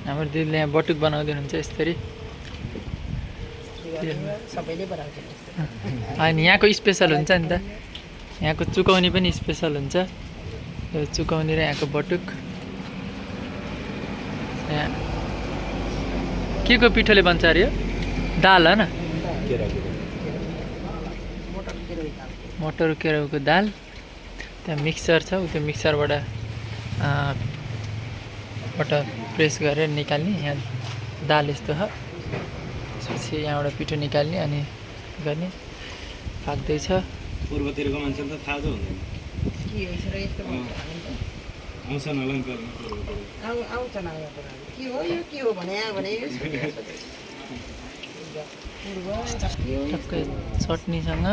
हाम्रो दिदीले यहाँ बटुक बनाउँदै हुनुहुन्छ यसरी अनि यहाँको स्पेसल हुन्छ नि त यहाँको चुकौनी पनि स्पेसल हुन्छ यो चुकौनी र यहाँको बटुक यहाँ के को पिठोले बन्छ अरे यो दाल होइन मटर केराउको दाल त्यहाँ मिक्सर छ त्यो मिक्सरबाट प्रेस गरेर निकाल्ने यहाँ दाल यस्तो छ त्यसपछि यहाँबाट पिठो निकाल्ने अनि गर्ने पाक्दैछ पूर्वतिरको मान्छेले त थाहा त हुँदैन टक्कै चटनीसँग